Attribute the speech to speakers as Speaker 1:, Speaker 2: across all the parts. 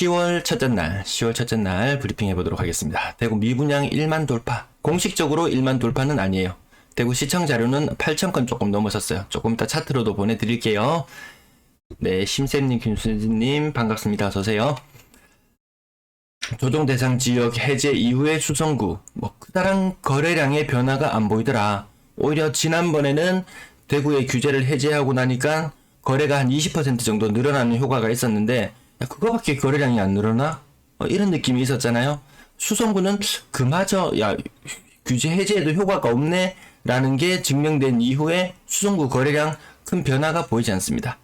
Speaker 1: 10월 첫째 날 브리핑 해보도록 하겠습니다. 대구 미분양 1만 돌파. 공식적으로 1만 돌파는 아니에요. 대구 시청 자료는 8,000건 조금 넘어섰어요. 조금 이따 차트로도 보내드릴게요. 네, 심쌤님, 김수진님 반갑습니다. 어서오세요. 조정 대상 지역 해제 이후의 수성구, 크다란 거래량의 변화가 안 보이더라. 오히려 지난번에는 대구의 규제를 해제하고 나니까 거래가 한 20% 정도 늘어나는 효과가 있었는데, 야, 그거밖에 거래량이 안 늘어나? 이런 느낌이 있었잖아요. 수성구는 그마저 규제 해제에도 효과가 없네 라는 게 증명된 이후에 수성구 거래량 큰 변화가 보이지 않습니다.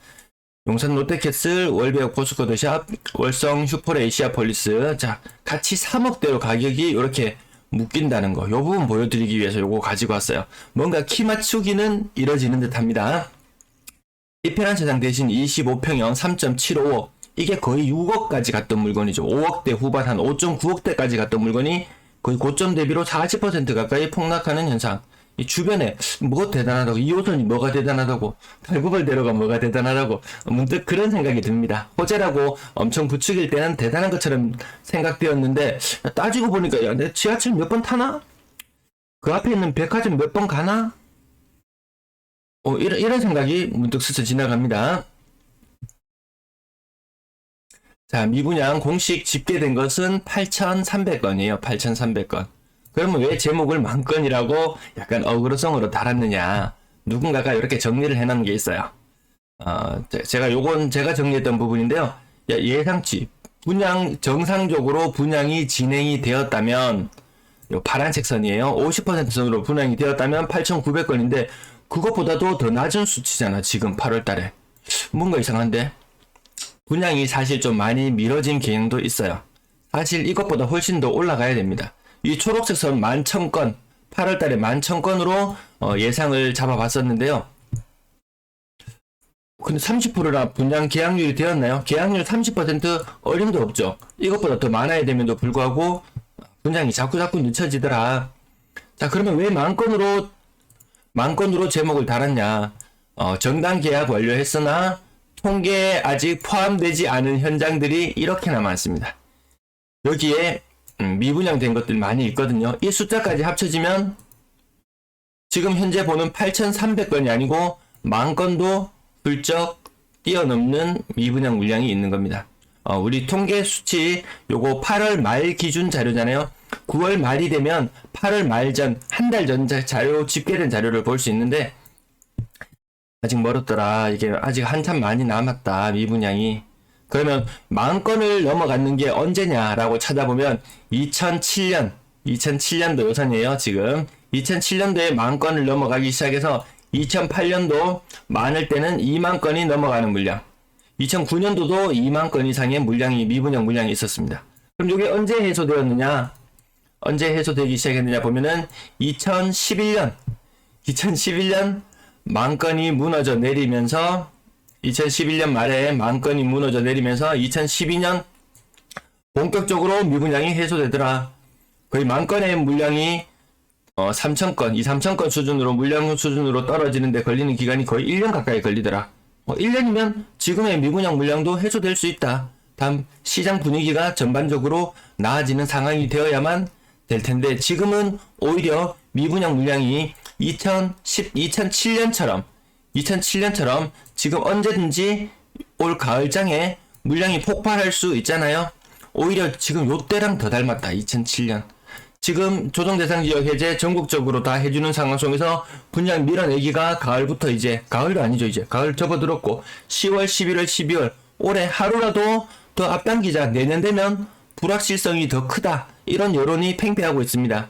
Speaker 1: 용산 롯데캐슬, 월배역 포스코드샵, 월성 슈퍼레이 시아폴리스, 자 같이 3억대로 가격이 이렇게 묶인다는 거, 요 부분 보여드리기 위해서 요거 가지고 왔어요. 뭔가 키 맞추기는 이뤄지는 듯 합니다. 이편한 세상 대신 25평형 3.75억, 이게 거의 6억까지 갔던 물건이죠. 5억대 후반 한 5.9억대까지 갔던 물건이 거의 고점 대비로 40% 가까이 폭락하는 현상. 이 주변에 뭐가 대단하다고, 2호선이 뭐가 대단하다고, 달구벌대로가 뭐가 대단하다고 문득 그런 생각이 듭니다. 호재라고 엄청 부추길 때는 대단한 것처럼 생각되었는데, 따지고 보니까 야, 내 지하철 몇 번 타나? 그 앞에 있는 백화점 몇 번 가나? 이런 생각이 문득 스쳐 지나갑니다. 자, 미분양 공식 집계된 것은 8,300건이에요. 8,300건. 그러면 왜 제목을 만건이라고 약간 어그로성으로 달았느냐. 누군가가 이렇게 정리를 해놓은 게 있어요. 요건 제가 정리했던 부분인데요. 예상치, 분양, 정상적으로 분양이 진행이 되었다면, 요 파란색 선이에요. 50% 선으로 분양이 되었다면 8,900건인데, 그것보다도 더 낮은 수치잖아, 지금 8월 달에. 뭔가 이상한데? 분양이 사실 좀 많이 미뤄진 경향도 있어요. 사실 이것보다 훨씬 더 올라가야 됩니다. 이 초록색 선 11,000건, 8월 달에 11,000건으로 예상을 잡아봤었는데요. 근데 30%나 분양 계약률이 되었나요? 계약률 30% 어림도 없죠. 이것보다 더 많아야 됨에도 불구하고 분양이 자꾸 늦춰지더라. 자, 그러면 왜 만건으로 제목을 달았냐? 정당 계약 완료했으나 통계에 아직 포함되지 않은 현장들이 이렇게나 많습니다. 여기에 미분양된 것들 많이 있거든요. 이 숫자까지 합쳐지면 지금 현재 보는 8,300건이 아니고 10,000건도 훌쩍 뛰어넘는 미분양 물량이 있는 겁니다. 우리 통계 수치 요거 8월 말 기준 자료잖아요. 9월 말이 되면 8월 말 전, 한 달 전 자료, 집계된 자료를 볼 수 있는데, 아직 멀었더라. 이게 아직 한참 많이 남았다, 미분양이. 그러면 10,000건을 넘어갔는 게 언제냐라고 찾아보면 2007년도 요선이에요. 지금 2007년도에 10,000건을 넘어가기 시작해서 2008년도 많을 때는 20,000건이 넘어가는 물량, 2009년도도 20,000건 이상의 물량이, 미분양 물량이 있었습니다. 그럼 이게 언제 해소되었느냐? 언제 해소되기 시작했느냐 보면은 2011년 10,000건이 무너져 내리면서, 2011년 말에 10,000건이 무너져 내리면서 2012년 본격적으로 미분양이 해소되더라. 거의 10,000건의 물량이 3,000건, 3,000건 수준으로, 물량 수준으로 떨어지는데 걸리는 기간이 거의 1년 가까이 걸리더라. 1년이면 지금의 미분양 물량도 해소될 수 있다. 다음 시장 분위기가 전반적으로 나아지는 상황이 되어야만 될 텐데, 지금은 오히려 미분양 물량이 2007년처럼 지금 언제든지 올 가을장에 물량이 폭발할 수 있잖아요. 오히려 지금 요때랑 더 닮았다. 2007년. 지금 조정대상 지역 해제 전국적으로 다 해주는 상황 속에서 분양 밀어내기가 가을부터, 이제 가을도 아니죠. 이제 가을 접어들었고 10월, 11월, 12월 올해 하루라도 더 앞당기자, 내년 되면 불확실성이 더 크다, 이런 여론이 팽배하고 있습니다.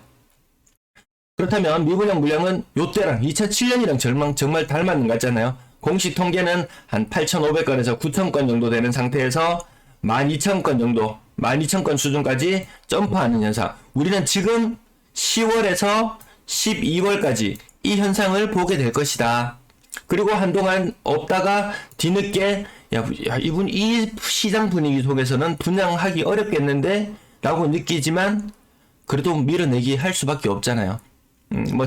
Speaker 1: 그렇다면 미분양 물량은 요때랑 2007년이랑 정말 닮았는 것 같잖아요. 공식 통계는 한 8,500건에서 9,000건 정도 되는 상태에서 12,000건 정도, 12,000건 수준까지 점프하는 현상. 우리는 지금 10월에서 12월까지 이 현상을 보게 될 것이다. 그리고 한동안 없다가 뒤늦게 이분 이 시장 분위기 속에서는 분양하기 어렵겠는데 라고 느끼지만 그래도 밀어내기 할 수밖에 없잖아요.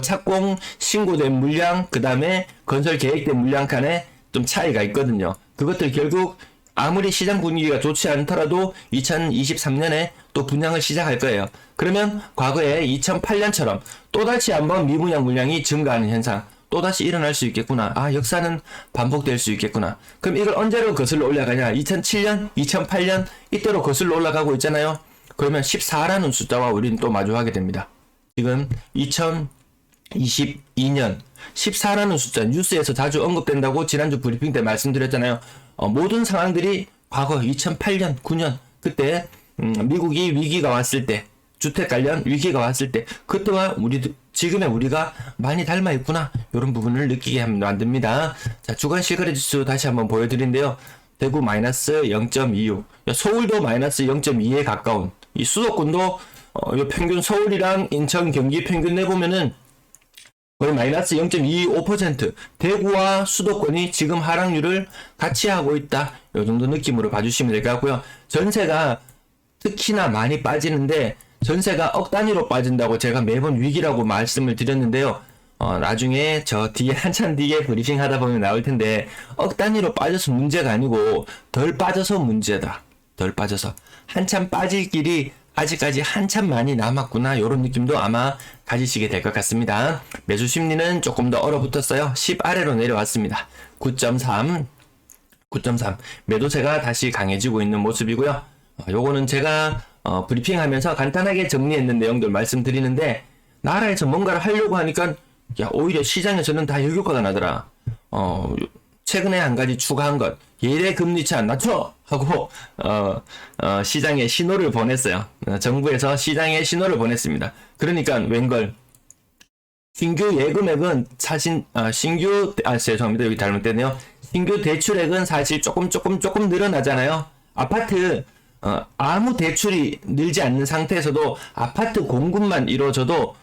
Speaker 1: 착공 신고된 물량, 그 다음에 건설 계획된 물량 간에 좀 차이가 있거든요. 그것들 결국 아무리 시장 분위기가 좋지 않더라도 2023년에 또 분양을 시작할 거예요. 그러면 과거에 2008년처럼 또다시 한번 미분양 물량이 증가하는 현상 또다시 일어날 수 있겠구나. 아, 역사는 반복될 수 있겠구나. 그럼 이걸 언제로 거슬러 올라가냐? 2007년, 2008년 이때로 거슬러 올라가고 있잖아요. 그러면 14라는 숫자와 우리는 또 마주하게 됩니다. 지금 2022년 14라는 숫자 뉴스에서 자주 언급된다고 지난주 브리핑 때 말씀드렸잖아요. 모든 상황들이 과거 2008년, 9년 그때 미국이 위기가 왔을 때 주택 관련 위기가 왔을 때 그때와 지금의 우리가 많이 닮아 있구나. 이런 부분을 느끼게 만듭니다. 자, 주간 실거래 지수 다시 한번 보여드린데요. 대구 마이너스 0.26, 서울도 마이너스 0.2에 가까운 이 수도권도 요 평균 서울이랑 인천, 경기 평균 내보면은 거의 마이너스 0.25%, 대구와 수도권이 지금 하락률을 같이 하고 있다. 요 정도 느낌으로 봐주시면 될 것 같고요. 전세가 특히나 많이 빠지는데 전세가 억 단위로 빠진다고 제가 매번 위기라고 말씀을 드렸는데요. 나중에 저 뒤에 한참 뒤에 브리핑 하다 보면 나올 텐데 억 단위로 빠져서 문제가 아니고 덜 빠져서 문제다. 덜 빠져서 한참 빠질 길이 아직까지 한참 많이 남았구나. 이런 느낌도 아마 가지시게 될 것 같습니다. 매수 심리는 조금 더 얼어붙었어요. 10 아래로 내려왔습니다. 9.3 매도세가 다시 강해지고 있는 모습이고요. 요거는 제가 브리핑하면서 간단하게 정리했는 내용들 말씀드리는데 나라에서 뭔가를 하려고 하니까 오히려 시장에서는 다 역효과가 나더라. 최근에 한 가지 추가한 것 예대 금리차 낮춰 하고 시장에 신호를 보냈어요. 정부에서 시장에 신호를 보냈습니다. 그러니까 웬걸 신규 예금액은 죄송합니다. 여기 잘못됐네요. 신규 대출액은 사실 조금 늘어나잖아요. 아파트 아무 대출이 늘지 않는 상태에서도 아파트 공급만 이루어져도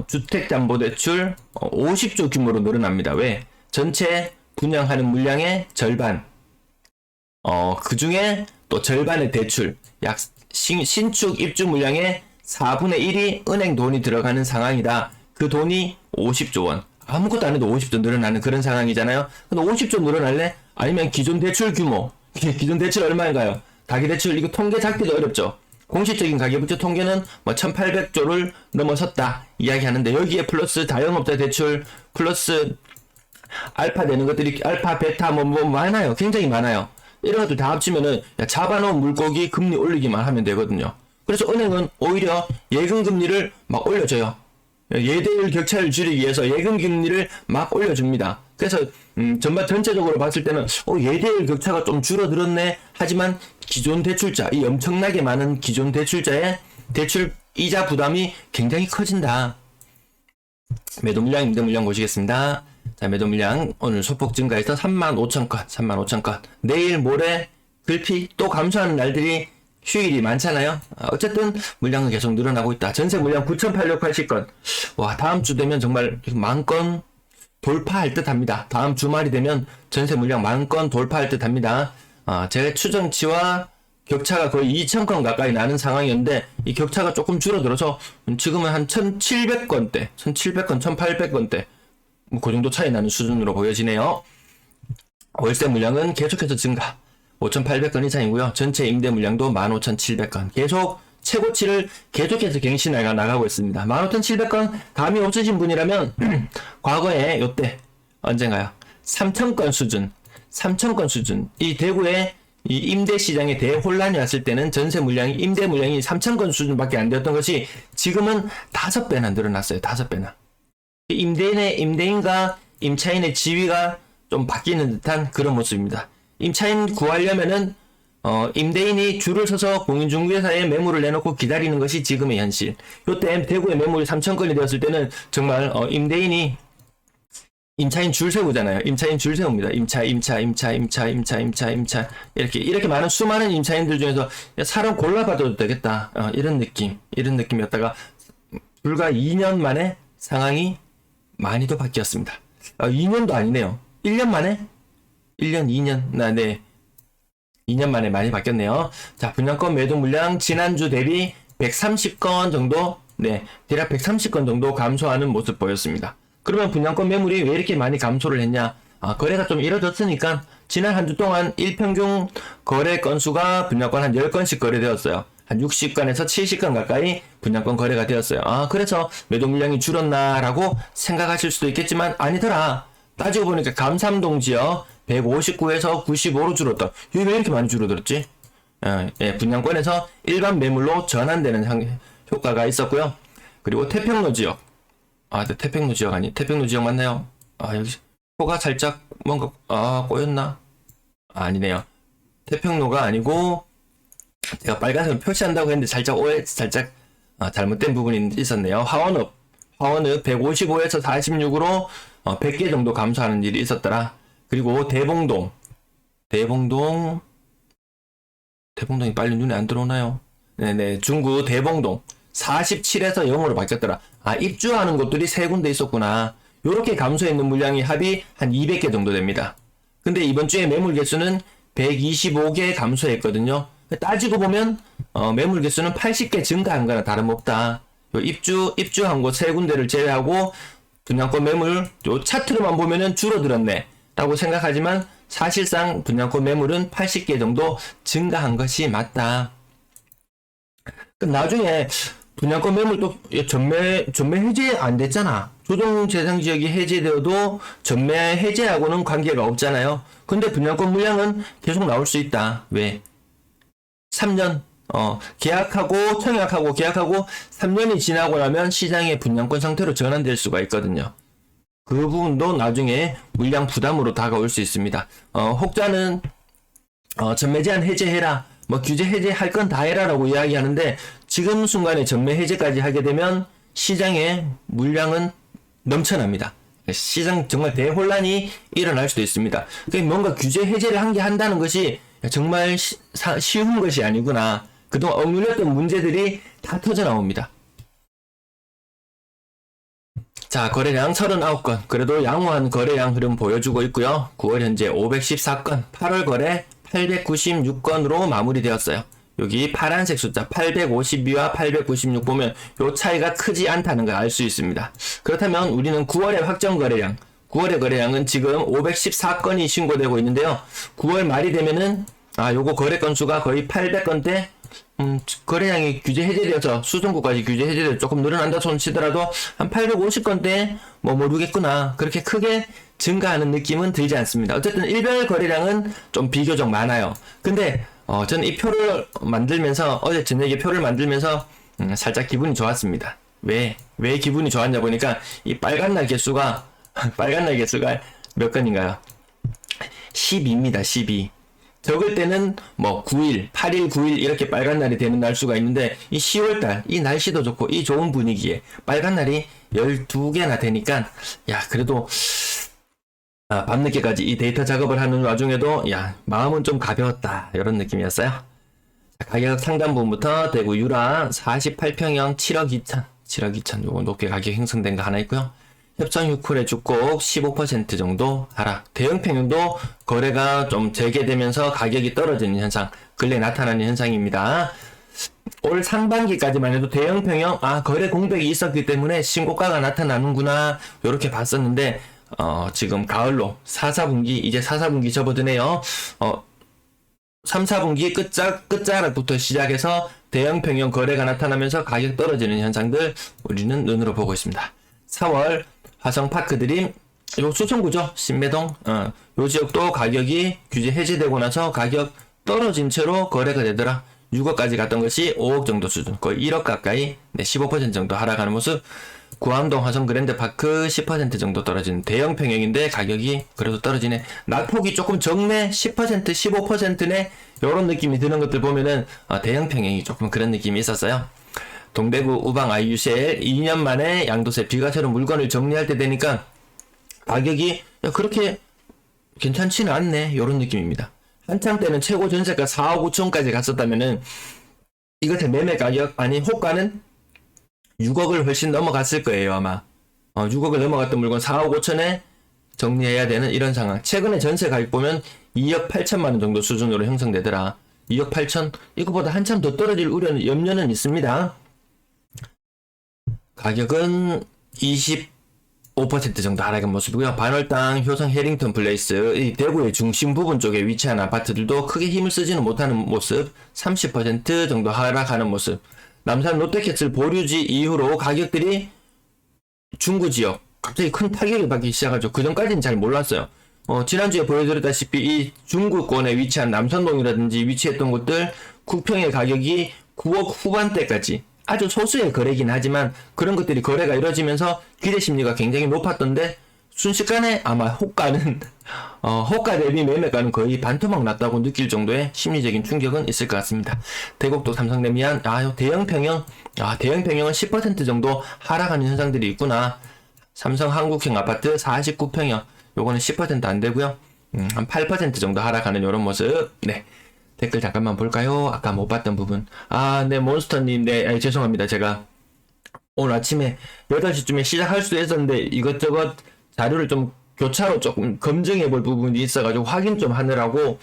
Speaker 1: 주택담보대출 50조 규모로 늘어납니다. 왜? 전체 분양하는 물량의 절반 그 중에 또 절반의 대출 약 신축 입주 물량의 4분의 1이 은행 돈이 들어가는 상황이다. 그 돈이 50조 원 아무것도 안 해도 50조 늘어나는 그런 상황이잖아요. 근데 50조 늘어날래? 아니면 기존 대출 규모 기존 대출 얼마인가요? 가계대출 이거 통계 잡기도 어렵죠. 공식적인 가계부채 통계는 뭐 1800조를 넘어섰다 이야기하는데 여기에 플러스 다연업자 대출 플러스 알파 되는 것들이 알파 베타 뭐 많아요. 굉장히 많아요. 이런 것들 다 합치면은 잡아놓은 물고기 금리 올리기만 하면 되거든요. 그래서 은행은 오히려 예금 금리를 막 올려줘요. 예대율 격차를 줄이기 위해서 예금 금리를 막 올려줍니다. 그래서 전체적으로 봤을 때는 예대율 격차가 좀 줄어들었네. 하지만 기존 대출자, 이 엄청나게 많은 기존 대출자의 대출 이자 부담이 굉장히 커진다. 매도 물량, 임대 물량 보시겠습니다. 자, 매도 물량 오늘 소폭 증가해서 35,000건. 내일 모레 글피 또 감소하는 날들이 휴일이 많잖아요. 어쨌든 물량은 계속 늘어나고 있다. 전세 물량 9,880건. 와, 다음 주 되면 정말 10,000건 돌파할 듯 합니다. 다음 주말이 되면 전세 물량 10,000건 돌파할 듯 합니다. 제 추정치와 격차가 거의 2,000건 가까이 나는 상황이었는데 이 격차가 조금 줄어들어서 지금은 한 1,700건대, 1,800건대 그 정도 차이 나는 수준으로 보여지네요. 월세 물량은 계속해서 증가 5,800건 이상이고요. 전체 임대 물량도 15,700건 계속 최고치를 계속해서 갱신해 나가고 있습니다. 15,700건 감이 없으신 분이라면 과거에 요때 언젠가요? 3,000건 수준 이 대구의 이 임대 시장에 대혼란이 왔을 때는 전세 물량이 임대 물량이 3,000건 수준밖에 안 되었던 것이 지금은 5배나 늘어났어요. 5배나. 임대인과 임차인의 지위가 좀 바뀌는 듯한 그런 모습입니다. 임차인 구하려면은 임대인이 줄을 서서 공인중개사에 매물을 내놓고 기다리는 것이 지금의 현실. 요때 대구의 매물이 3,000건이 되었을 때는 정말 임대인이 임차인 줄 세우잖아요. 임차인 줄 세웁니다. 임차 이렇게 많은 수많은 임차인들 중에서 사람 골라봐도 되겠다. 이런 느낌이었다가 불과 2년 만에 상황이 많이도 바뀌었습니다. 2년도 아니네요. 1년 만에 2년 만에 많이 바뀌었네요. 자, 분양권 매도 물량 지난주 대비 130건 정도, 대략 130건 정도 감소하는 모습 보였습니다. 그러면 분양권 매물이 왜 이렇게 많이 감소를 했냐? 거래가 좀 이뤄졌으니까 지난 한 주 동안 일평균 거래 건수가 분양권 한 10건씩 거래되었어요. 한 60건에서 70건 가까이 분양권 거래가 되었어요. 아, 그래서 매도 물량이 줄었나라고 생각하실 수도 있겠지만 아니더라. 따지고 보니까 감삼동 지역 159에서 95로 줄었다. 이게 왜 이렇게 많이 줄어들었지? 분양권에서 일반 매물로 전환되는 효과가 있었고요. 그리고 태평로 지역. 태평로 지역 태평로 지역 맞나요? 여기 표가 살짝 뭔가 꼬였나? 아니네요. 태평로가 아니고 제가 빨간색으로 표시한다고 했는데 살짝 잘못된 부분이 있었네요. 화원읍 155에서 46으로 100개 정도 감소하는 일이 있었더라. 그리고 대봉동이 빨리 눈에 안 들어오나요? 네네, 중구 대봉동 47에서 0으로 바뀌었더라. 입주하는 곳들이 세 군데 있었구나. 요렇게 감소했는 물량이 합이 한 200개 정도 됩니다. 근데 이번 주에 매물 개수는 125개 감소했거든요. 따지고 보면 매물 개수는 80개 증가한 거나 다름없다. 요 입주한 곳 세 군데를 제외하고 분양권 매물 요 차트로만 보면은 줄어들었네 라고 생각하지만 사실상 분양권 매물은 80개 정도 증가한 것이 맞다. 나중에 분양권 매물도 전매 해제 안 됐잖아. 조정대상지역이 해제되어도 전매 해제하고는 관계가 없잖아요. 근데 분양권 물량은 계속 나올 수 있다. 왜? 3년 청약하고 계약하고 3년이 지나고 나면 시장의 분양권 상태로 전환될 수가 있거든요. 그 부분도 나중에 물량 부담으로 다가올 수 있습니다. 혹자는 전매 제한 해제해라, 규제 해제할 건 다 해라라고 이야기하는데 지금 순간에 전매 해제까지 하게 되면 시장에 물량은 넘쳐납니다. 시장 정말 대혼란이 일어날 수도 있습니다. 그러니까 뭔가 규제 해제를 한다는 것이 정말 쉬운 것이 아니구나. 그동안 억눌렸던 문제들이 다 터져 나옵니다. 자, 거래량 39건. 그래도 양호한 거래량 흐름 보여주고 있고요. 9월 현재 514건, 8월 거래 896건으로 마무리되었어요. 여기 파란색 숫자 852와 896 보면 요 차이가 크지 않다는 걸 알 수 있습니다. 그렇다면 우리는 9월의 확정 거래량, 9월의 거래량은 지금 514건이 신고되고 있는데요. 9월 말이 되면은 요거 거래 건수가 거의 800건대, 거래량이 규제 해제되어서 수성구까지 규제 해제되어 조금 늘어난다 손 치더라도 한 850건대 모르겠구나. 그렇게 크게 증가하는 느낌은 들지 않습니다. 어쨌든 일별 거래량은 좀 비교적 많아요. 근데 저는 이 표를 만들면서, 어제 저녁에 표를 만들면서 살짝 기분이 좋았습니다. 왜 기분이 좋았냐 보니까 이 빨간 날 개수가 몇 건인가요? 12입니다. 12. 적을 때는 9일, 8일, 9일 이렇게 빨간 날이 되는 날수가 있는데 이 10월달 이 날씨도 좋고 이 좋은 분위기에 빨간 날이 12개나 되니까 그래도 밤늦게까지 이 데이터 작업을 하는 와중에도 마음은 좀 가벼웠다 이런 느낌이었어요. 가격 상단 부분부터 대구 유라 48평형 7억 2천 요거 높게 가격 형성된 거 하나 있고요. 협정 6쿨의 주곡 15% 정도 하락. 대형 평형도 거래가 좀 재개되면서 가격이 떨어지는 현상, 근래 나타나는 현상입니다. 올 상반기까지만 해도 대형 평형 거래 공백이 있었기 때문에 신고가가 나타나는구나 이렇게 봤었는데 지금 가을로 4분기 이제 4분기 접어드네요. 3, 4분기 끝자락부터 시작해서 대형 평형 거래가 나타나면서 가격 떨어지는 현상들 우리는 눈으로 보고 있습니다. 4월 화성파크드림 요 수성구죠. 신매동 요 지역도 가격이 규제 해제되고 나서 가격 떨어진 채로 거래가 되더라. 6억까지 갔던 것이 5억 정도 수준, 거의 1억 가까이 15% 정도 하락하는 모습. 구암동 화성 그랜드파크 10% 정도 떨어지는 대형 평형인데 가격이 그래도 떨어지네. 낙폭이 조금 적네. 10% 15%네. 요런 느낌이 드는 것들 보면은 대형 평형이 조금 그런 느낌이 있었어요. 동대구 우방 IUCL 2년 만에 양도세 비과세로 물건을 정리할 때 되니까 가격이 그렇게 괜찮지는 않네 요런 느낌입니다. 한창 때는 최고 전세가 4억 5천까지 갔었다면은 이것의 매매 가격 호가는 6억을 훨씬 넘어갔을 거예요 아마. 6억을 넘어갔던 물건 4억 5천에 정리해야 되는 이런 상황. 최근에 전세 가격 보면 2억 8천만 원 정도 수준으로 형성되더라. 2억 8천 이거보다 한참 더 떨어질 염려는 있습니다. 가격은 5% 정도 하락한 모습이고요. 반월당, 효성, 해링턴 플레이스, 이 대구의 중심 부분 쪽에 위치한 아파트들도 크게 힘을 쓰지는 못하는 모습, 30% 정도 하락하는 모습. 남산 롯데캐슬 보류지 이후로 가격들이 중구 지역 갑자기 큰 타격을 받기 시작하죠. 그 전까지는 잘 몰랐어요. 지난주에 보여드렸다시피 이 중구권에 위치한 남선동이라든지 위치했던 곳들 국평의 가격이 9억 후반대까지 아주 소수의 거래긴 하지만 그런 것들이 거래가 이루어지면서 기대 심리가 굉장히 높았던데 순식간에 아마 호가는 호가 대비 매매가는 거의 반토막 났다고 느낄 정도의 심리적인 충격은 있을 것 같습니다. 대곡도 삼성레미안 대형 평형 대형 평형은 10% 정도 하락하는 현상들이 있구나. 삼성 한국형 아파트 49평형 요거는 10% 안 되고요. 한 8% 정도 하락하는 이런 모습. 네. 댓글 잠깐만 볼까요? 아까 못 봤던 부분. 네, 몬스터님, 네, 죄송합니다. 제가 오늘 아침에 8시쯤에 시작할 수도 했었는데 이것저것 자료를 좀 교차로 조금 검증해 볼 부분이 있어가지고 확인 좀 하느라고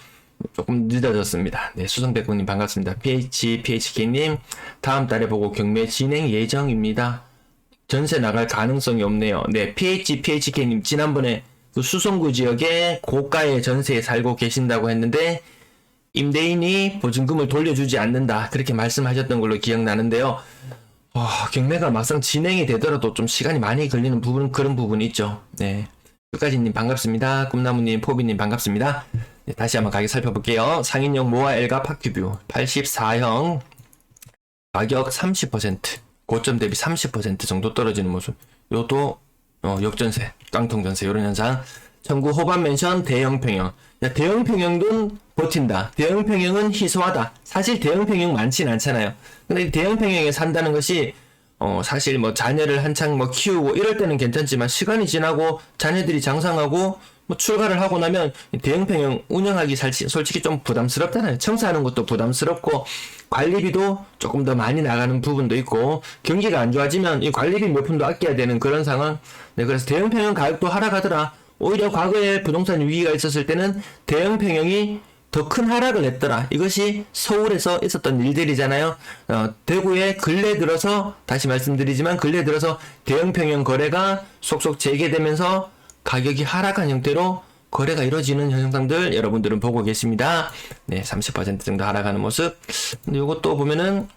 Speaker 1: 조금 늦어졌습니다. 네, 수성백군님 반갑습니다. PHK님, 다음 달에 보고 경매 진행 예정입니다. 전세 나갈 가능성이 없네요. 네, PHK님, 지난번에 그 수성구 지역에 고가의 전세에 살고 계신다고 했는데 임대인이 보증금을 돌려주지 않는다 그렇게 말씀하셨던 걸로 기억나는데요. 경매가 막상 진행이 되더라도 좀 시간이 많이 걸리는 부분 그런 부분이 있죠. 네, 끝까지님 반갑습니다. 꿈나무님, 포비님 반갑습니다. 네, 다시 한번 가격 살펴볼게요. 상인용 모아 엘가 파큐뷰 84형 가격 30% 고점 대비 30% 정도 떨어지는 모습. 요도 역전세, 깡통전세 이런 현상. 청구 호반 맨션 대형 평형. 대형 평형도 버틴다. 대형 평형은 희소하다. 사실 대형 평형 많진 않잖아요. 근데 대형 평형에 산다는 것이 사실 뭐 자녀를 한창 뭐 키우고 이럴 때는 괜찮지만 시간이 지나고 자녀들이 장성하고 뭐 출가를 하고 나면 대형 평형 운영하기 솔직히 좀 부담스럽잖아요. 청소하는 것도 부담스럽고 관리비도 조금 더 많이 나가는 부분도 있고 경기가 안 좋아지면 이 관리비 몇 푼도 아껴야 되는 그런 상황. 네, 그래서 대형 평형 가격도 하락하더라. 오히려 과거에 부동산 위기가 있었을 때는 대형 평형이 더 큰 하락을 했더라. 이것이 서울에서 있었던 일들이잖아요. 대구에 근래 들어서 다시 말씀드리지만 근래 들어서 대형 평형 거래가 속속 재개되면서 가격이 하락한 형태로 거래가 이루어지는 현상들 여러분들은 보고 계십니다. 네, 30% 정도 하락하는 모습. 근데 이것도 보면은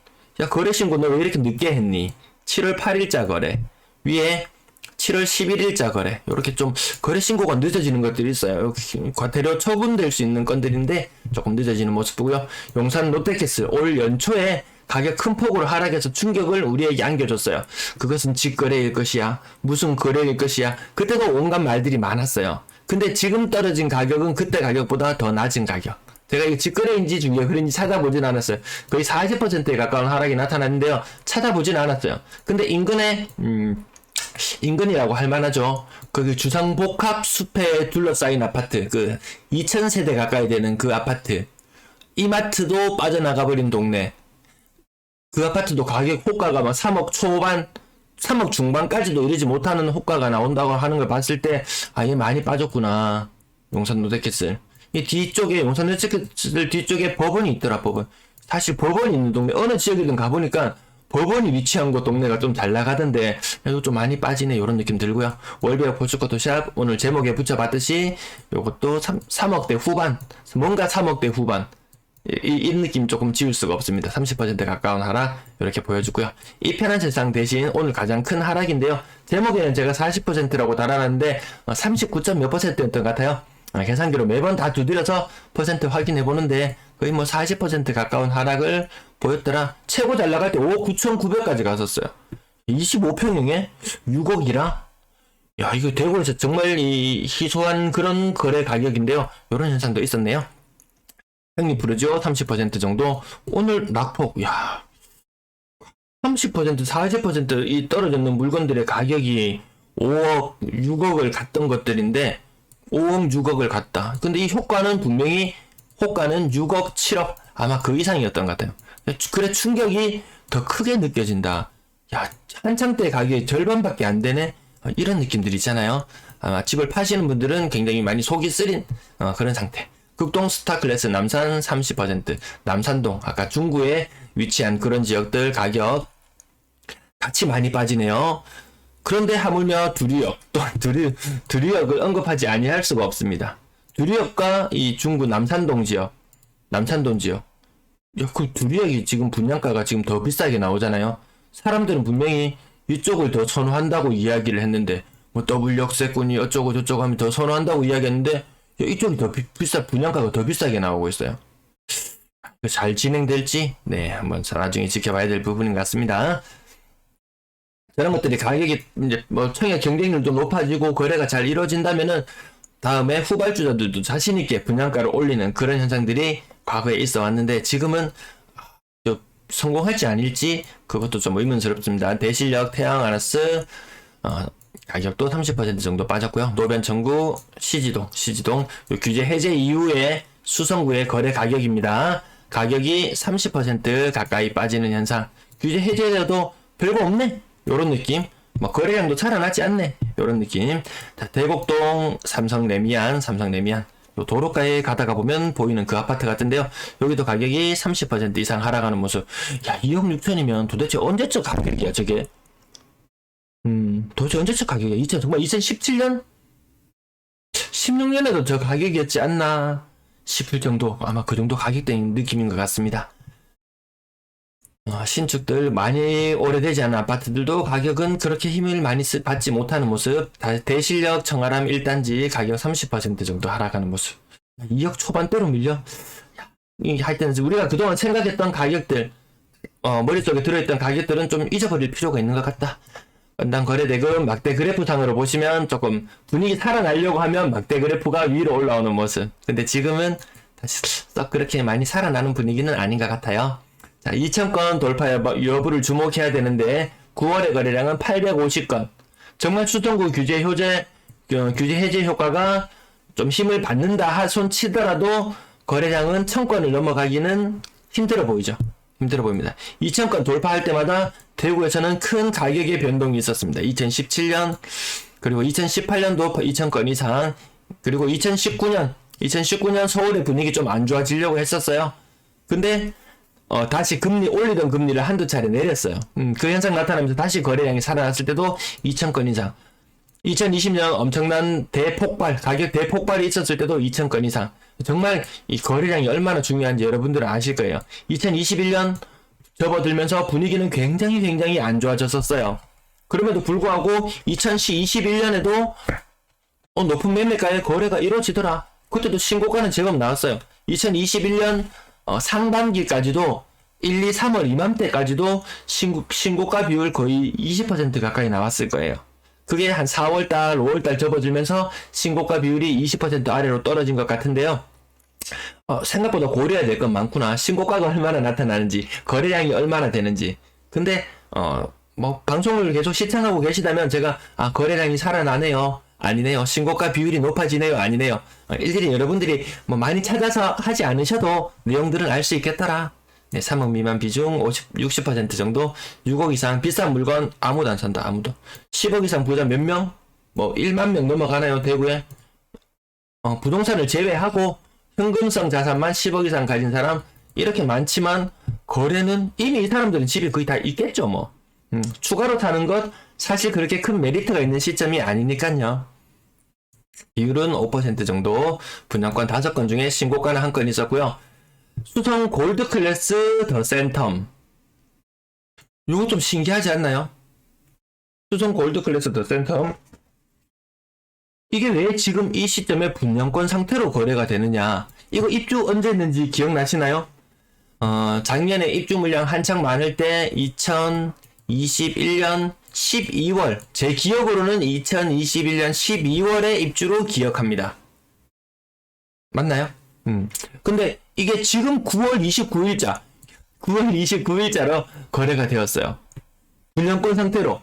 Speaker 1: 거래 신고 너 왜 이렇게 늦게 했니? 7월 8일자 거래 위에 7월 11일자 거래 이렇게 좀 거래 신고가 늦어지는 것들이 있어요. 과태료 처분될 수 있는 건들인데 조금 늦어지는 모습 보고요. 용산 롯데캐슬 올 연초에 가격 큰 폭으로 하락해서 충격을 우리에게 안겨줬어요. 그것은 직거래일 것이야. 무슨 거래일 것이야. 그때도 온갖 말들이 많았어요. 근데 지금 떨어진 가격은 그때 가격보다 더 낮은 가격. 제가 이게 직거래인지 중에 그런지 찾아보진 않았어요. 거의 40%에 가까운 하락이 나타났는데요. 찾아보진 않았어요. 근데 인근이라고 할 만하죠. 그 주상복합 숲에 둘러싸인 아파트, 그 2000세대 가까이 되는 그 아파트, 이마트도 빠져나가버린 동네. 그 아파트도 가격 호가가 막 3억 초반, 3억 중반까지도 이르지 못하는 호가가 나온다고 하는 걸 봤을 때, 얘 많이 빠졌구나. 용산 롯데캐슬. 이 뒤쪽에, 용산 롯데캐슬 뒤쪽에 법원이 있더라, 법원. 사실 법원이 있는 동네, 어느 지역이든 가보니까 법원이 위치한 곳 동네가 좀 잘 나가던데, 이거 좀 많이 빠지네, 요런 느낌 들고요. 월베어 포츠코토샵, 오늘 제목에 붙여봤듯이, 요것도 3억대 후반, 뭔가 3억대 후반. 이 느낌 조금 지울 수가 없습니다. 30% 가까운 하락 이렇게 보여주고요. 이 편한 세상 대신 오늘 가장 큰 하락인데요. 제목에는 제가 40%라고 달아놨는데 39점 몇 %였던 것 같아요. 계산기로 매번 다 두드려서 퍼센트 확인해 보는데 거의 뭐 40% 가까운 하락을 보였더라. 최고 잘 나갈 때 5억 9,900까지 갔었어요. 25평형에 6억이라? 야, 이거 대구에서 정말 이 희소한 그런 거래 가격인데요. 이런 현상도 있었네요. 형님 부르죠? 30% 정도. 오늘 낙폭, 야, 30%, 40% 떨어졌는 물건들의 가격이 5억, 6억을 갔던 것들인데, 5억, 6억을 갔다. 근데 이 효과는 분명히, 호가는 6억, 7억, 아마 그 이상이었던 것 같아요. 그래, 충격이 더 크게 느껴진다. 야, 한창 때 가격이 절반밖에 안 되네? 이런 느낌들 있잖아요. 아마 집을 파시는 분들은 굉장히 많이 속이 쓰린 그런 상태. 극동 스타클래스 남산 30%, 남산동 아까 중구에 위치한 그런 지역들 가격 같이 많이 빠지네요. 그런데 하물며 두류역, 또 두류역을 언급하지 아니할 수가 없습니다. 두류역과 이 중구 남산동 지역, 남산동 지역, 그 두류역이 지금 분양가가 지금 더 비싸게 나오잖아요. 사람들은 분명히 이쪽을 더 선호한다고 이야기를 했는데, 뭐 더블 역세권이 어쩌고 저쩌고 하면 더 선호한다고 이야기했는데, 이쪽이 더 분양가가 더 비싸게 나오고 있어요. 잘 진행될지, 네, 한번 나중에 지켜봐야 될 부분인 것 같습니다. 저런 것들이 가격이 이제 뭐 청약 경쟁률도 높아지고 거래가 잘 이루어진다면은 다음에 후발주자들도 자신있게 분양가를 올리는 그런 현상들이 과거에 있어 왔는데, 지금은 성공할지 아닐지 그것도 좀 의문스럽습니다. 대실력 태양아라스 가격도 30% 정도 빠졌고요. 노변 청구 시지동 규제 해제 이후에 수성구의 거래 가격입니다. 가격이 30% 가까이 빠지는 현상. 규제 해제돼도 별거 없네, 요런 느낌. 뭐 거래량도 살아나지 않네, 요런 느낌. 자, 대곡동 삼성레미안 도로가에 가다가 보면 보이는 그 아파트 같은데요. 여기도 가격이 30% 이상 하락하는 모습. 야, 2억 6천이면 도대체 언제적 가격이야 저게? 도대체 언제적 가격이야? 정말 2017년? 16년에도 저 가격이었지 않나 싶을 정도, 아마 그 정도 가격대인 느낌인 것 같습니다. 신축들 많이 오래되지 않은 아파트들도 가격은 그렇게 힘을 많이 받지 못하는 모습. 대실력 청아람 1단지 가격 30% 정도 하락하는 모습. 2억 초반대로 밀려. 하여튼 우리가 그동안 생각했던 가격들, 머릿속에 들어있던 가격들은 좀 잊어버릴 필요가 있는 것 같다. 건당 거래대금 막대 그래프상으로 보시면 조금 분위기 살아나려고 하면 막대 그래프가 위로 올라오는 모습. 근데 지금은 다시 썩 그렇게 많이 살아나는 분위기는 아닌 것 같아요. 자, 2000건 돌파 여부를 주목해야 되는데 9월의 거래량은 850건. 정말 수성구 규제 해제 효과가 좀 힘을 받는다 손 치더라도 거래량은 1000건을 넘어가기는 힘들어 보이죠. 힘들어 보입니다. 2000건 돌파할 때마다 대구에서는 큰 가격의 변동이 있었습니다. 2017년, 그리고 2018년도 2000건 이상, 그리고 2019년 서울의 분위기 좀 안 좋아지려고 했었어요. 근데 다시 올리던 금리를 한두 차례 내렸어요. 그 현상 나타나면서 다시 거래량이 살아났을 때도 2000건 이상. 2020년 엄청난 가격 대폭발이 있었을 때도 2000건 이상. 정말 이 거래량이 얼마나 중요한지 여러분들은 아실 거예요. 2021년 접어들면서 분위기는 굉장히 안 좋아졌었어요. 그럼에도 불구하고 2021년에도 높은 매매가에 거래가 이루어지더라. 그때도 신고가는 제법 나왔어요. 2021년 상반기까지도 1, 2, 3월 이맘때까지도 신고가 비율 거의 20% 가까이 나왔을 거예요. 그게 한 4월달, 5월달 접어들면서 신고가 비율이 20% 아래로 떨어진 것 같은데요. 생각보다 고려해야 될 건 많구나. 신고가가 얼마나 나타나는지, 거래량이 얼마나 되는지. 근데 뭐 방송을 계속 시청하고 계시다면 제가 거래량이 살아나네요, 아니네요, 신고가 비율이 높아지네요, 아니네요, 일일이 여러분들이 뭐 많이 찾아서 하지 않으셔도 내용들은 알 수 있겠더라. 네, 3억 미만 비중 60% 정도, 6억 이상 비싼 물건 아무도 안 산다, 아무도. 10억 이상 부자 몇 명? 뭐 1만 명 넘어가나요, 대구에? 부동산을 제외하고 현금성 자산만 10억 이상 가진 사람 이렇게 많지만, 거래는 이미 이 사람들은 집이 거의 다 있겠죠, 뭐. 추가로 사는 것 사실 그렇게 큰 메리트가 있는 시점이 아니니까요. 비율은 5% 정도, 분양권 5건 중에 신고가는 1건 있었고요. 수성 골드 클래스 더 센텀. 이거 좀 신기하지 않나요? 수성 골드 클래스 더 센텀. 이게 왜 지금 이 시점에 분양권 상태로 거래가 되느냐? 이거 입주 언제 했는지 기억나시나요? 작년에 입주 물량 한창 많을 때 2021년 12월, 제 기억으로는 2021년 12월에 입주로 기억합니다. 맞나요? 근데 이게 지금 9월 29일자로 거래가 되었어요. 분양권 상태로.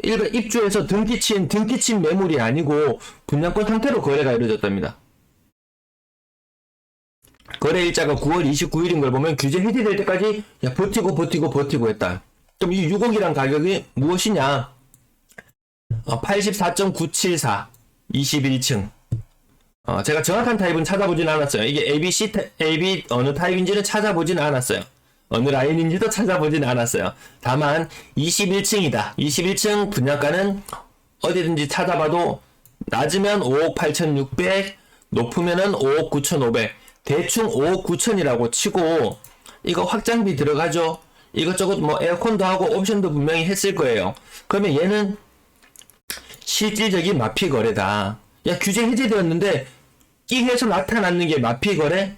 Speaker 1: 일반 입주해서 등기친 매물이 아니고 분양권 상태로 거래가 이루어졌답니다. 거래 일자가 9월 29일인 걸 보면 규제 해제될 때까지 버티고 했다. 그럼 이 6억이란 가격이 무엇이냐? 84.974 21층. 제가 정확한 타입은 찾아보진 않았어요. 이게 AB 어느 타입인지는 찾아보진 않았어요. 어느 라인인지도 찾아보진 않았어요. 다만 21층이다. 21층 분양가는 어디든지 찾아봐도 낮으면 5억 8,600, 높으면은 5억 9,500. 대충 5억 9천이라고 치고 이거 확장비 들어가죠. 이것저것 뭐 에어컨도 하고 옵션도 분명히 했을 거예요. 그러면 얘는 실질적인 마피 거래다. 야, 규제 해제되었는데 끼해서 나타나는 게 마피 거래?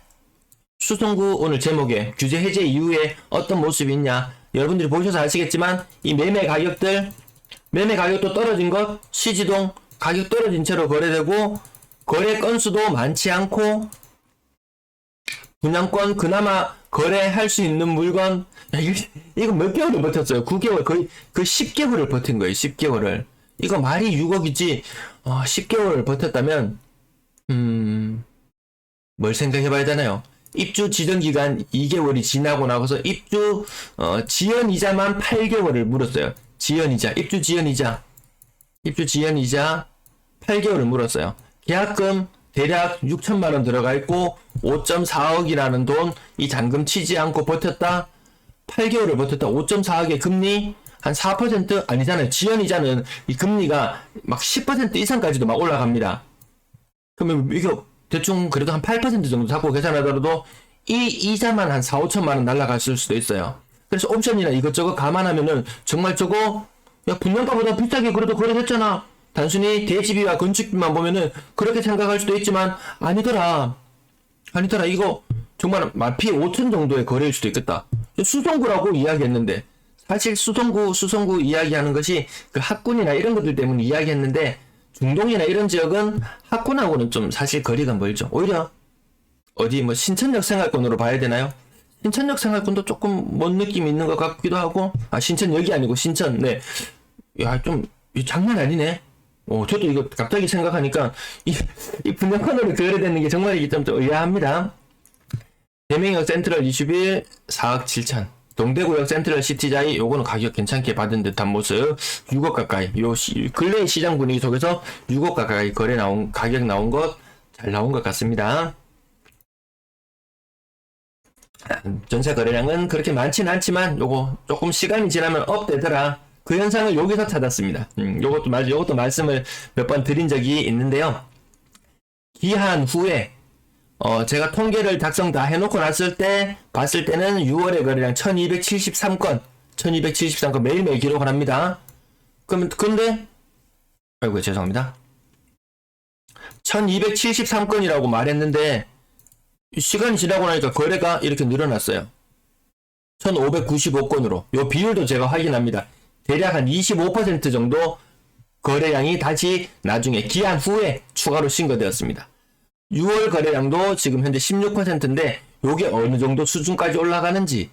Speaker 1: 수성구 오늘 제목에 규제 해제 이후에 어떤 모습이 있냐. 여러분들이 보셔서 아시겠지만 이 매매 가격도 떨어진 것, 시지동 가격 떨어진 채로 거래되고 거래 건수도 많지 않고 분양권 그나마 거래할 수 있는 물건, 야, 이거 몇 개월을 버텼어요. 9개월, 거의 그 10개월을 버틴 거예요. 10개월을. 이거 말이 6억이지 10개월을 버텼다면 뭘 생각해봐야 되나요? 입주 지정기간 2개월이 지나고 나서 입주 지연이자만 8개월을 물었어요. 지연이자, 입주 지연이자 8개월을 물었어요. 계약금 대략 6천만원 들어가 있고 5.4억이라는 돈 이 잔금 치지 않고 버텼다. 8개월을 버텼다. 5.4억의 금리 한 4% 아니잖아요. 지연이자는 이 금리가 막 10% 이상까지도 막 올라갑니다. 그러면 이거 대충 그래도 한 8% 정도 잡고 계산하더라도 이 이자만 한 4, 5천만원 날라갔을 수도 있어요. 그래서 옵션이나 이것저것 감안하면은 정말 저거 야 분양가보다 비싸게 그래도 거래됐잖아. 단순히 대지비와 건축비만 보면은 그렇게 생각할 수도 있지만 아니더라 이거 정말 마피 5천 정도의 거래일 수도 있겠다. 수성구라고 이야기했는데 사실 수성구 이야기하는 것이 그 학군이나 이런 것들 때문에 이야기했는데 중동이나 이런 지역은 학군하고는 좀 사실 거리가 멀죠. 오히려 어디 뭐 신천역 생활권으로 봐야 되나요? 신천역 생활권도 조금 먼 느낌이 있는 것 같기도 하고 신천역이 아니고 신천. 네. 야, 좀 장난 아니네. 저도 이거 갑자기 생각하니까 이 분양권으로 거래되는 게 정말 이게 좀 의아합니다. 대명역 센트럴 21 4억 7천. 동대구역 센트럴 시티자이 요거는 가격 괜찮게 받은 듯한 모습. 6억 가까이. 근래 시장 분위기 속에서 6억 가까이 가격 나온 것 잘 나온 것 같습니다. 전세 거래량은 그렇게 많지는 않지만 요거 조금 시간이 지나면 업되더라. 그 현상을 여기서 찾았습니다. 요것도 말씀을 몇 번 드린 적이 있는데요. 기한 후에 제가 통계를 작성 다 해놓고 봤을 때는 6월의 거래량 1273건 매일매일 기록을 합니다. 근데 아이고 죄송합니다. 1273건이라고 말했는데 시간이 지나고 나니까 거래가 이렇게 늘어났어요. 1595건으로. 요 비율도 제가 확인합니다. 대략 한 25% 정도 거래량이 다시 나중에 기한 후에 추가로 신고되었습니다. 6월 거래량도 지금 현재 16%인데 요게 어느 정도 수준까지 올라가는지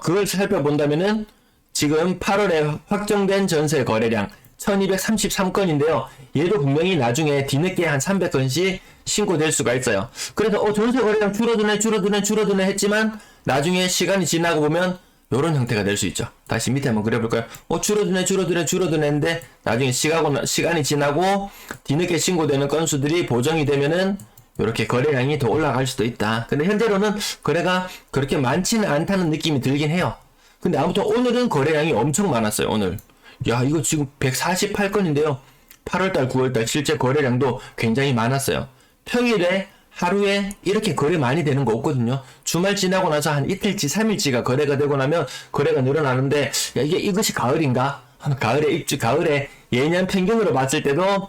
Speaker 1: 그걸 살펴본다면은 지금 8월에 확정된 전세 거래량 1233건인데요. 얘도 분명히 나중에 뒤늦게 한 300건씩 신고될 수가 있어요. 그래서 전세 거래량 줄어드네 했지만 나중에 시간이 지나고 보면 요런 형태가 될 수 있죠. 다시 밑에 한번 그려볼까요? 줄어드네 했는데 나중에 시간이 지나고 뒤늦게 신고되는 건수들이 보정이 되면은 이렇게 거래량이 더 올라갈 수도 있다. 근데 현재로는 거래가 그렇게 많지는 않다는 느낌이 들긴 해요. 근데 아무튼 오늘은 거래량이 엄청 많았어요. 오늘 이거 지금 148건인데요 8월달 9월달 실제 거래량도 굉장히 많았어요. 평일에 하루에 이렇게 거래 많이 되는 거 없거든요. 주말 지나고 나서 한 이틀치 3일치가 거래가 되고 나면 거래가 늘어나는데 이것이 가을인가? 가을에 예년 평균으로 봤을 때도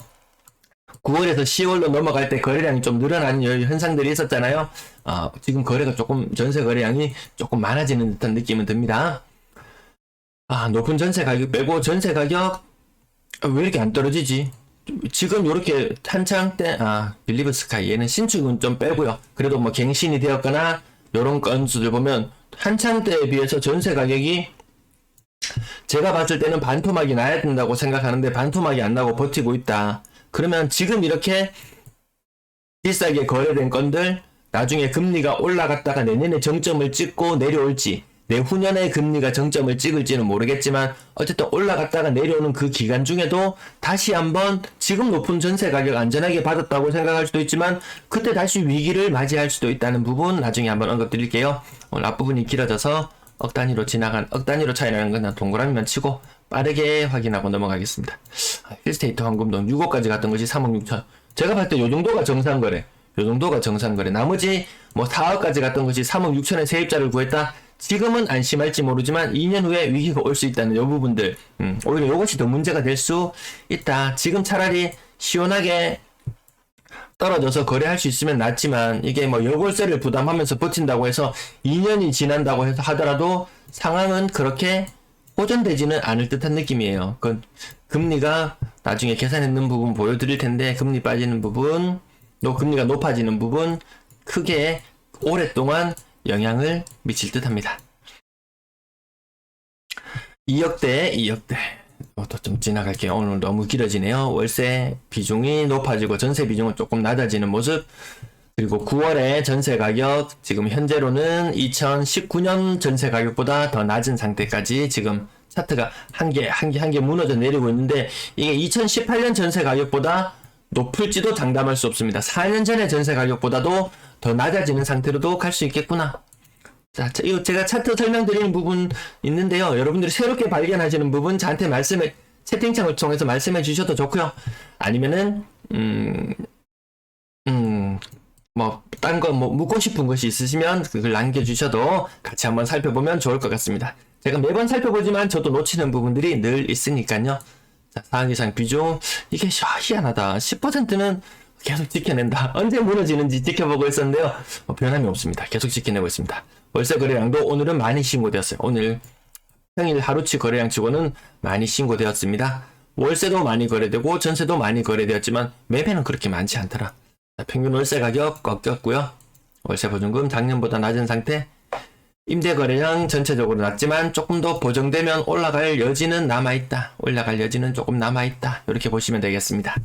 Speaker 1: 9월에서 10월로 넘어갈 때 거래량이 좀 늘어나는 현상들이 있었잖아요. 지금 전세 거래량이 조금 많아지는 듯한 느낌은 듭니다. 높은 전세 가격 빼고 전세 가격 왜 이렇게 안 떨어지지? 지금 요렇게 한창 때 빌리브 스카이 얘는 신축은 좀 빼고요. 그래도 뭐 갱신이 되었거나 요런 건수들 보면 한창 때에 비해서 전세 가격이 제가 봤을 때는 반토막이 나야 된다고 생각하는데 반토막이 안 나고 버티고 있다. 그러면 지금 이렇게 비싸게 거래된 건들 나중에 금리가 올라갔다가 내년에 정점을 찍고 내려올지 내후년에 금리가 정점을 찍을지는 모르겠지만 어쨌든 올라갔다가 내려오는 그 기간 중에도 다시 한번 지금 높은 전세 가격 안전하게 받았다고 생각할 수도 있지만 그때 다시 위기를 맞이할 수도 있다는 부분 나중에 한번 언급드릴게요. 오늘 앞부분이 길어져서 억 단위로 차이 나는 건 그냥 동그라미만 치고 빠르게 확인하고 넘어가겠습니다. 힐스테이트 황금동 6억까지 갔던 것이 3억 6천. 제가 봤을 때 요 정도가 정상거래. 나머지 뭐 4억까지 갔던 것이 3억 6천의 세입자를 구했다. 지금은 안심할지 모르지만 2년 후에 위기가 올 수 있다는 요 부분들, 오히려 요것이 더 문제가 될 수 있다. 지금 차라리 시원하게 떨어져서 거래할 수 있으면 낫지만, 이게 뭐 여골세를 부담하면서 버틴다고 해서 2년이 지난다고 해서 하더라도 상황은 그렇게 호전되지는 않을 듯한 느낌이에요. 그 금리가 나중에 계산했는 부분 보여드릴 텐데, 금리 빠지는 부분, 또 금리가 높아지는 부분 크게 오랫동안 영향을 미칠 듯 합니다. 2억대. 이것도 좀 지나갈게요. 오늘 너무 길어지네요. 월세 비중이 높아지고 전세 비중은 조금 낮아지는 모습. 그리고 9월에 전세 가격, 지금 현재로는 2019년 전세 가격보다 더 낮은 상태까지 지금 차트가 한 개 무너져 내리고 있는데, 이게 2018년 전세 가격보다 높을지도 장담할 수 없습니다. 4년 전의 전세 가격보다도 더 낮아지는 상태로도 갈 수 있겠구나. 자, 이거 제가 차트 설명드리는 부분 있는데요. 여러분들이 새롭게 발견하시는 부분 저한테 채팅창을 통해서 말씀해 주셔도 좋고요. 아니면은 딴 거 묻고 싶은 것이 있으시면 그걸 남겨주셔도 같이 한번 살펴보면 좋을 것 같습니다. 제가 매번 살펴보지만 저도 놓치는 부분들이 늘 있으니까요. 자, 4억 이상 비중, 이게 희한하다. 10%는 계속 지켜낸다. 언제 무너지는지 지켜보고 있었는데요. 변함이 없습니다. 계속 지켜내고 있습니다. 월세 거래량도 오늘은 많이 신고되었어요. 오늘 평일 하루치 거래량 치고는 많이 신고되었습니다. 월세도 많이 거래되고 전세도 많이 거래되었지만 매매는 그렇게 많지 않더라. 자, 평균 월세 가격 꺾였고요. 월세 보증금 작년보다 낮은 상태. 임대 거래량 전체적으로 낮지만 조금 더 보정되면 올라갈 여지는 조금 남아있다. 이렇게 보시면 되겠습니다.